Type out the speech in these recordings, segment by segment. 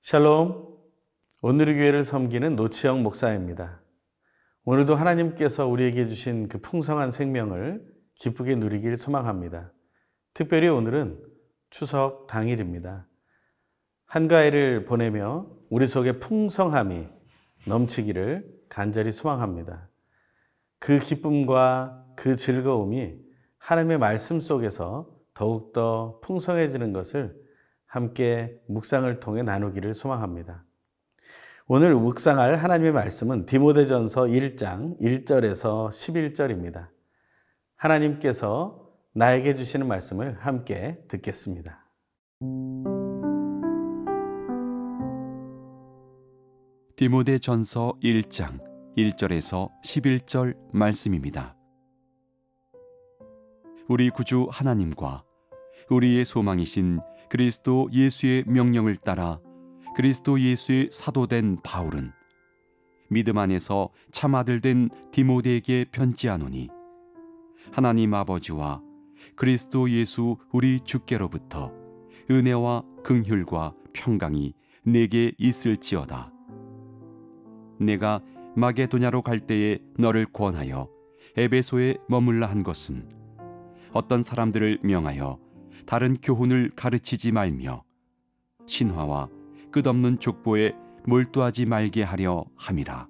샬롬, 오늘의 교회를 섬기는 노치영 목사입니다. 오늘도 하나님께서 우리에게 주신 그 풍성한 생명을 기쁘게 누리길 소망합니다. 특별히 오늘은 추석 당일입니다. 한가위를 보내며 우리 속에 풍성함이 넘치기를 간절히 소망합니다. 그 기쁨과 그 즐거움이 하나님의 말씀 속에서 더욱더 풍성해지는 것을 함께 묵상을 통해 나누기를 소망합니다. 오늘 묵상할 하나님의 말씀은 디모데전서 1장 1절에서 11절입니다. 하나님께서 나에게 주시는 말씀을 함께 듣겠습니다. 디모데전서 1장 1절에서 11절 말씀입니다. 우리 구주 하나님과 우리의 소망이신 그리스도 예수의 명령을 따라 그리스도 예수의 사도된 바울은 믿음 안에서 참 아들 된 디모데에게 편지하노니 하나님 아버지와 그리스도 예수 우리 주께로부터 은혜와 긍휼과 평강이 내게 있을지어다. 내가 마게도냐로 갈 때에 너를 권하여 에베소에 머물라 한 것은 어떤 사람들을 명하여 다른 교훈을 가르치지 말며 신화와 끝없는 족보에 몰두하지 말게 하려 함이라.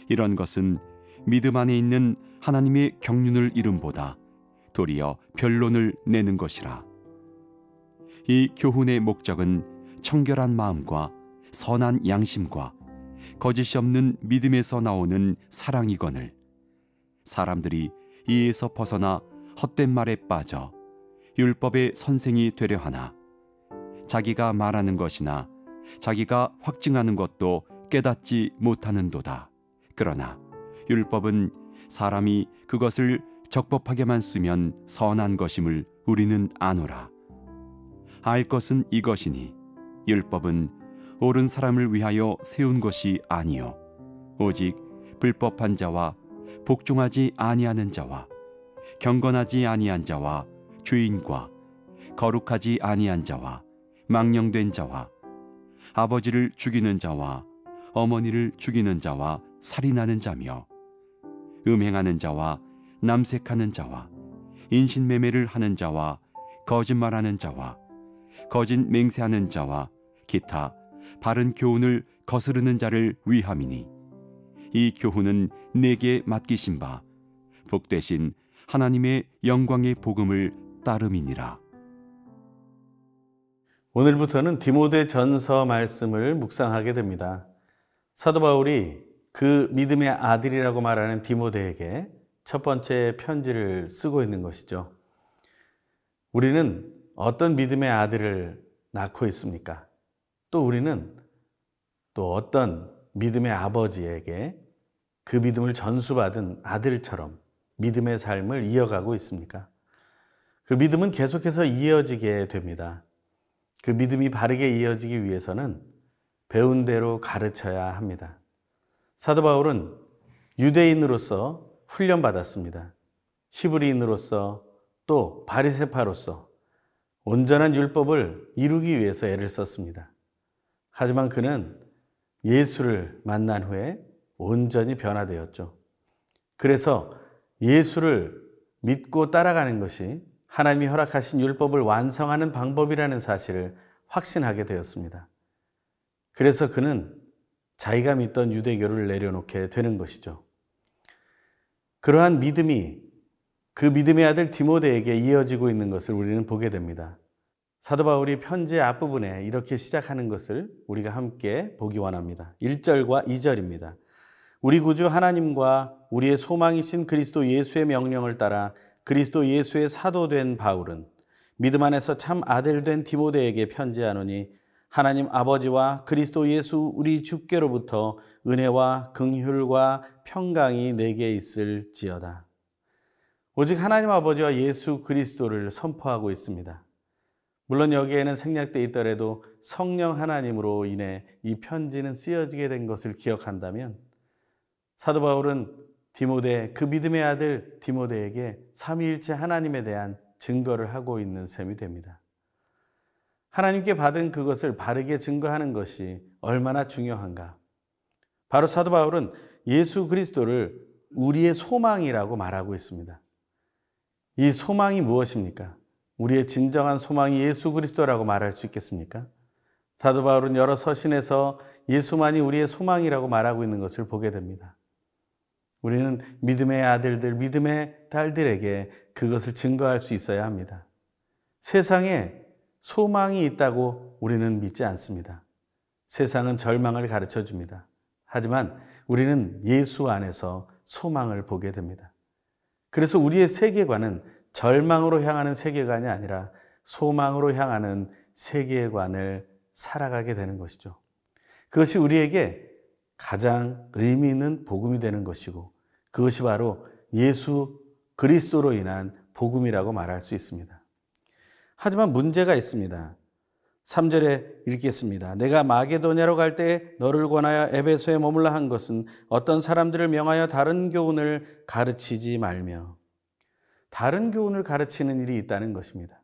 이런 것은 믿음 안에 있는 하나님의 경륜을 이름보다 도리어 변론을 내는 것이라. 이 교훈의 목적은 청결한 마음과 선한 양심과 거짓이 없는 믿음에서 나오는 사랑이거늘 사람들이 이에서 벗어나 헛된 말에 빠져 율법의 선생이 되려 하나 자기가 말하는 것이나 자기가 확증하는 것도 깨닫지 못하는도다. 그러나 율법은 사람이 그것을 적법하게만 쓰면 선한 것임을 우리는 아노라. 알 것은 이것이니 율법은 옳은 사람을 위하여 세운 것이 아니요 오직 불법한 자와 복종하지 아니하는 자와 경건하지 아니한 자와 주인과 거룩하지 아니한 자와 망령된 자와 아버지를 죽이는 자와 어머니를 죽이는 자와 살인하는 자며 음행하는 자와 남색하는 자와 인신매매를 하는 자와 거짓말하는 자와 거짓 맹세하는 자와 기타 바른 교훈을 거스르는 자를 위함이니 이 교훈은 내게 맡기신 바 복되신 하나님의 영광의 복음을 따름이니라. 오늘부터는 디모데전서 말씀을 묵상하게 됩니다. 사도 바울이 그 믿음의 아들이라고 말하는 디모데에게 첫 번째 편지를 쓰고 있는 것이죠. 우리는 어떤 믿음의 아들을 낳고 있습니까? 또 우리는 또 어떤 믿음의 아버지에게 그 믿음을 전수받은 아들처럼 믿음의 삶을 이어가고 있습니까? 그 믿음은 계속해서 이어지게 됩니다. 그 믿음이 바르게 이어지기 위해서는 배운 대로 가르쳐야 합니다. 사도 바울은 유대인으로서 훈련받았습니다. 히브리인으로서 또 바리새파로서 온전한 율법을 이루기 위해서 애를 썼습니다. 하지만 그는 예수를 만난 후에 온전히 변화되었죠. 그래서 예수를 믿고 따라가는 것이 하나님이 허락하신 율법을 완성하는 방법이라는 사실을 확신하게 되었습니다. 그래서 그는 자기가 믿던 유대교를 내려놓게 되는 것이죠. 그러한 믿음이 그 믿음의 아들 디모데에게 이어지고 있는 것을 우리는 보게 됩니다. 사도 바울이 편지의 앞부분에 이렇게 시작하는 것을 우리가 함께 보기 원합니다. 1절과 2절입니다. 우리 구주 하나님과 우리의 소망이신 그리스도 예수의 명령을 따라 그리스도 예수의 사도된 바울은 믿음 안에서 참 아들 된 디모데에게 편지하노니 하나님 아버지와 그리스도 예수 우리 주께로부터 은혜와 긍휼과 평강이 내게 있을지어다. 오직 하나님 아버지와 예수 그리스도를 선포하고 있습니다. 물론 여기에는 생략되어 있더라도 성령 하나님으로 인해 이 편지는 쓰여지게 된 것을 기억한다면 사도 바울은 그 믿음의 아들 디모데에게 삼위일체 하나님에 대한 증거를 하고 있는 셈이 됩니다. 하나님께 받은 그것을 바르게 증거하는 것이 얼마나 중요한가. 바로 사도 바울은 예수 그리스도를 우리의 소망이라고 말하고 있습니다. 이 소망이 무엇입니까? 우리의 진정한 소망이 예수 그리스도라고 말할 수 있겠습니까? 사도 바울은 여러 서신에서 예수만이 우리의 소망이라고 말하고 있는 것을 보게 됩니다. 우리는 믿음의 아들들, 믿음의 딸들에게 그것을 증거할 수 있어야 합니다. 세상에 소망이 있다고 우리는 믿지 않습니다. 세상은 절망을 가르쳐 줍니다. 하지만 우리는 예수 안에서 소망을 보게 됩니다. 그래서 우리의 세계관은 절망으로 향하는 세계관이 아니라 소망으로 향하는 세계관을 살아가게 되는 것이죠. 그것이 우리에게 가장 의미 있는 복음이 되는 것이고 그것이 바로 예수 그리스도로 인한 복음이라고 말할 수 있습니다. 하지만 문제가 있습니다. 3절에 읽겠습니다. 내가 마게도냐로 갈 때 너를 권하여 에베소에 머물라 한 것은 어떤 사람들을 명하여 다른 교훈을 가르치지 말며. 다른 교훈을 가르치는 일이 있다는 것입니다.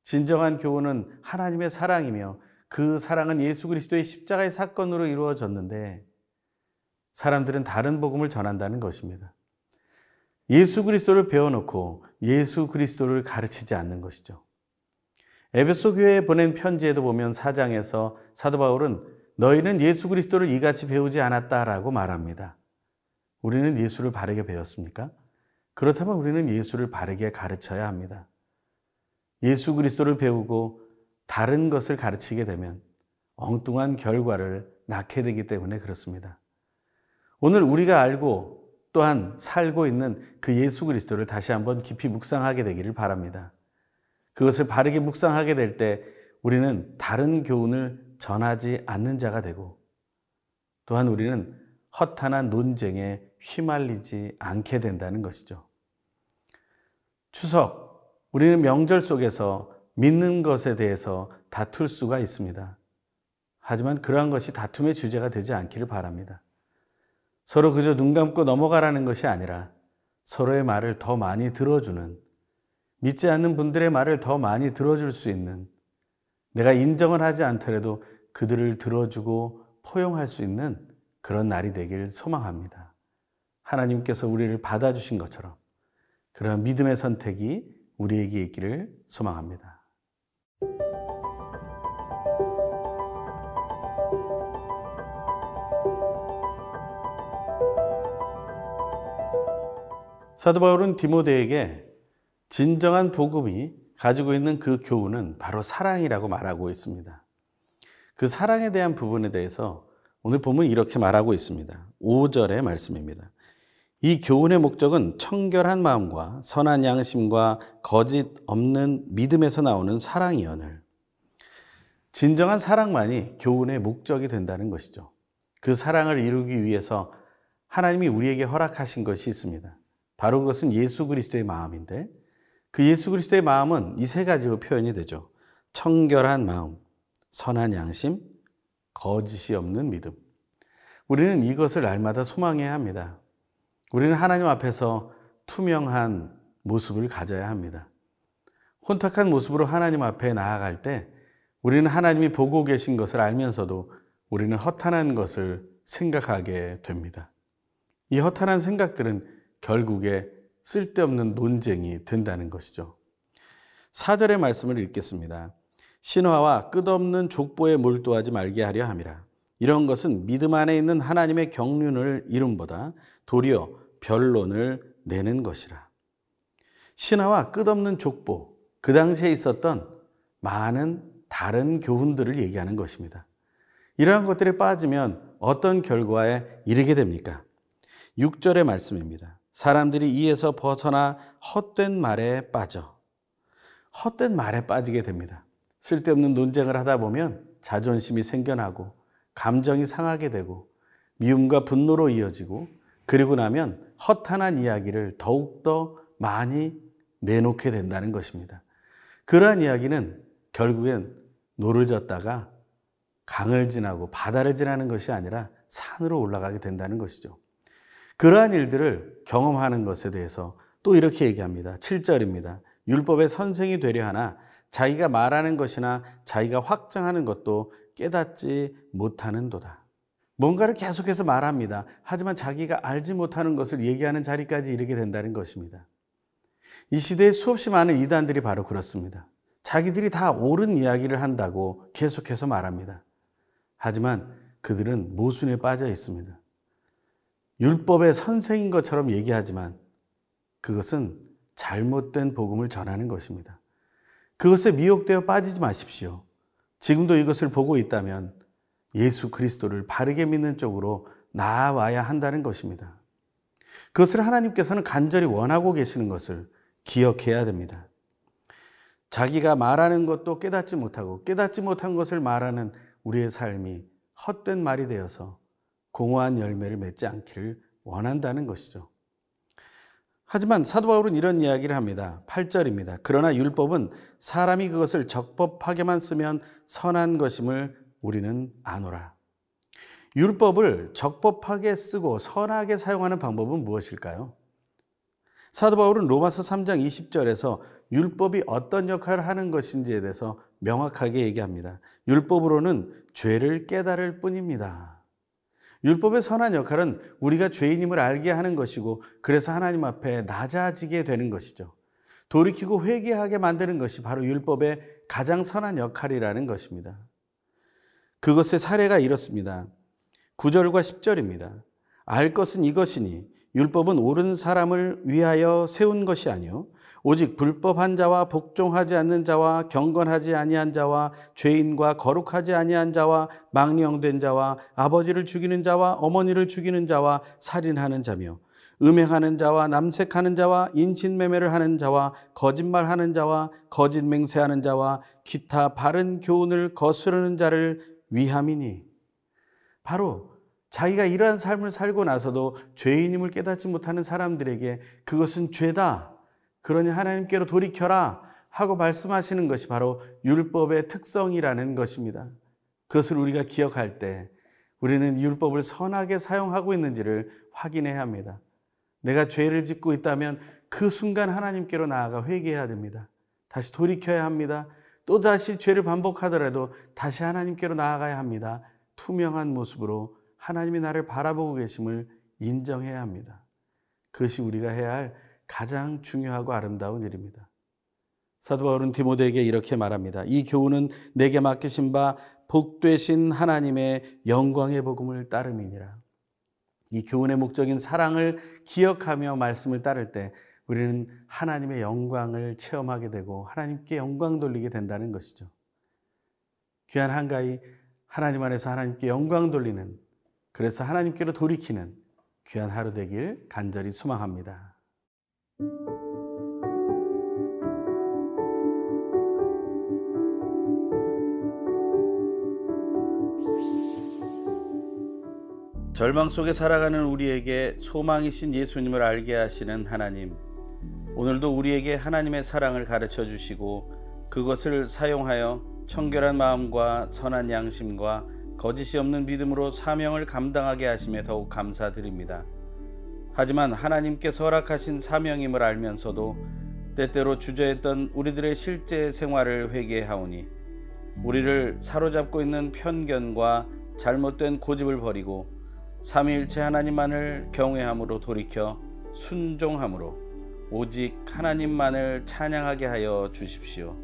진정한 교훈은 하나님의 사랑이며 그 사랑은 예수 그리스도의 십자가의 사건으로 이루어졌는데 사람들은 다른 복음을 전한다는 것입니다. 예수 그리스도를 배워놓고 예수 그리스도를 가르치지 않는 것이죠. 에베소 교회에 보낸 편지에도 보면 4장에서 사도 바울은 너희는 예수 그리스도를 이같이 배우지 않았다라고 말합니다. 우리는 예수를 바르게 배웠습니까? 그렇다면 우리는 예수를 바르게 가르쳐야 합니다. 예수 그리스도를 배우고 다른 것을 가르치게 되면 엉뚱한 결과를 낳게 되기 때문에 그렇습니다. 오늘 우리가 알고 또한 살고 있는 그 예수 그리스도를 다시 한번 깊이 묵상하게 되기를 바랍니다. 그것을 바르게 묵상하게 될 때 우리는 다른 교훈을 전하지 않는 자가 되고 또한 우리는 허탄한 논쟁에 휘말리지 않게 된다는 것이죠. 추석, 우리는 명절 속에서 믿는 것에 대해서 다툴 수가 있습니다. 하지만 그러한 것이 다툼의 주제가 되지 않기를 바랍니다. 서로 그저 눈 감고 넘어가라는 것이 아니라 서로의 말을 더 많이 들어주는, 믿지 않는 분들의 말을 더 많이 들어줄 수 있는, 내가 인정을 하지 않더라도 그들을 들어주고 포용할 수 있는 그런 날이 되길 소망합니다. 하나님께서 우리를 받아주신 것처럼 그런 믿음의 선택이 우리에게 있기를 소망합니다. 사도 바울은 디모데에게 진정한 복음이 가지고 있는 그 교훈은 바로 사랑이라고 말하고 있습니다. 그 사랑에 대한 부분에 대해서 오늘 본문 이렇게 말하고 있습니다. 5절의 말씀입니다. 이 교훈의 목적은 청결한 마음과 선한 양심과 거짓 없는 믿음에서 나오는 사랑이오늘. 진정한 사랑만이 교훈의 목적이 된다는 것이죠. 그 사랑을 이루기 위해서 하나님이 우리에게 허락하신 것이 있습니다. 바로 그것은 예수 그리스도의 마음인데 그 예수 그리스도의 마음은 이 세 가지로 표현이 되죠. 청결한 마음, 선한 양심, 거짓이 없는 믿음. 우리는 이것을 날마다 소망해야 합니다. 우리는 하나님 앞에서 투명한 모습을 가져야 합니다. 혼탁한 모습으로 하나님 앞에 나아갈 때 우리는 하나님이 보고 계신 것을 알면서도 우리는 허탄한 것을 생각하게 됩니다. 이 허탄한 생각들은 결국에 쓸데없는 논쟁이 된다는 것이죠. 4절의 말씀을 읽겠습니다. 신화와 끝없는 족보에 몰두하지 말게 하려 함이라. 이런 것은 믿음 안에 있는 하나님의 경륜을 이름보다 도리어 변론을 내는 것이라. 신화와 끝없는 족보, 그 당시에 있었던 많은 다른 교훈들을 얘기하는 것입니다. 이러한 것들에 빠지면 어떤 결과에 이르게 됩니까? 6절의 말씀입니다. 사람들이 이에서 벗어나 헛된 말에 빠져. 헛된 말에 빠지게 됩니다. 쓸데없는 논쟁을 하다 보면 자존심이 생겨나고 감정이 상하게 되고 미움과 분노로 이어지고 그리고 나면 허탄한 이야기를 더욱더 많이 내놓게 된다는 것입니다. 그러한 이야기는 결국엔 노를 젓다가 강을 지나고 바다를 지나는 것이 아니라 산으로 올라가게 된다는 것이죠. 그러한 일들을 경험하는 것에 대해서 또 이렇게 얘기합니다. 7절입니다. 율법의 선생이 되려 하나 자기가 말하는 것이나 자기가 확증하는 것도 깨닫지 못하는도다. 뭔가를 계속해서 말합니다. 하지만 자기가 알지 못하는 것을 얘기하는 자리까지 이르게 된다는 것입니다. 이 시대에 수없이 많은 이단들이 바로 그렇습니다. 자기들이 다 옳은 이야기를 한다고 계속해서 말합니다. 하지만 그들은 모순에 빠져 있습니다. 율법의 선생인 것처럼 얘기하지만 그것은 잘못된 복음을 전하는 것입니다. 그것에 미혹되어 빠지지 마십시오. 지금도 이것을 보고 있다면 예수 그리스도를 바르게 믿는 쪽으로 나아와야 한다는 것입니다. 그것을 하나님께서는 간절히 원하고 계시는 것을 기억해야 됩니다. 자기가 말하는 것도 깨닫지 못하고 깨닫지 못한 것을 말하는 우리의 삶이 헛된 말이 되어서 공허한 열매를 맺지 않기를 원한다는 것이죠. 하지만 사도 바울은 이런 이야기를 합니다. 8절입니다. 그러나 율법은 사람이 그것을 적법하게만 쓰면 선한 것임을 우리는 아노라. 율법을 적법하게 쓰고 선하게 사용하는 방법은 무엇일까요? 사도 바울은 로마서 3장 20절에서 율법이 어떤 역할을 하는 것인지에 대해서 명확하게 얘기합니다. 율법으로는 죄를 깨달을 뿐입니다. 율법의 선한 역할은 우리가 죄인임을 알게 하는 것이고 그래서 하나님 앞에 낮아지게 되는 것이죠. 돌이키고 회개하게 만드는 것이 바로 율법의 가장 선한 역할이라는 것입니다. 그것의 사례가 이렇습니다. 9절과 10절입니다. 알 것은 이것이니 율법은 옳은 사람을 위하여 세운 것이 아니요 오직 불법한 자와 복종하지 않는 자와 경건하지 아니한 자와 죄인과 거룩하지 아니한 자와 망령된 자와 아버지를 죽이는 자와 어머니를 죽이는 자와 살인하는 자며 음행하는 자와 남색하는 자와 인신매매를 하는 자와 거짓말하는 자와 거짓 맹세하는 자와 기타 바른 교훈을 거스르는 자를 위함이니. 바로 자기가 이러한 삶을 살고 나서도 죄인임을 깨닫지 못하는 사람들에게 그것은 죄다, 그러니 하나님께로 돌이켜라 하고 말씀하시는 것이 바로 율법의 특성이라는 것입니다. 그것을 우리가 기억할 때 우리는 율법을 선하게 사용하고 있는지를 확인해야 합니다. 내가 죄를 짓고 있다면 그 순간 하나님께로 나아가 회개해야 됩니다. 다시 돌이켜야 합니다. 또다시 죄를 반복하더라도 다시 하나님께로 나아가야 합니다. 투명한 모습으로 하나님이 나를 바라보고 계심을 인정해야 합니다. 그것이 우리가 해야 할 가장 중요하고 아름다운 일입니다. 사도 바울은 디모데에게 이렇게 말합니다. 이 교훈은 내게 맡기신 바 복되신 하나님의 영광의 복음을 따름이니라. 이 교훈의 목적인 사랑을 기억하며 말씀을 따를 때 우리는 하나님의 영광을 체험하게 되고 하나님께 영광 돌리게 된다는 것이죠. 귀한 한가위 하나님 안에서 하나님께 영광 돌리는, 그래서 하나님께로 돌이키는 귀한 하루 되길 간절히 소망합니다. 절망 속에 살아가는 우리에게 소망이신 예수님을 알게 하시는 하나님, 오늘도 우리에게 하나님의 사랑을 가르쳐 주시고 그것을 사용하여 청결한 마음과 선한 양심과 거짓이 없는 믿음으로 사명을 감당하게 하심에 더욱 감사드립니다. 하지만 하나님께서 허락하신 사명임을 알면서도 때때로 주저했던 우리들의 실제 생활을 회개하오니 우리를 사로잡고 있는 편견과 잘못된 고집을 버리고 삼위일체 하나님만을 경외함으로 돌이켜 순종함으로 오직 하나님만을 찬양하게 하여 주십시오.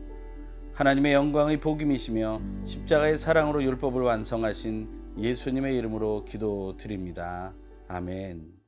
하나님의 영광의 복임이시며 십자가의 사랑으로 율법을 완성하신 예수님의 이름으로 기도드립니다. 아멘.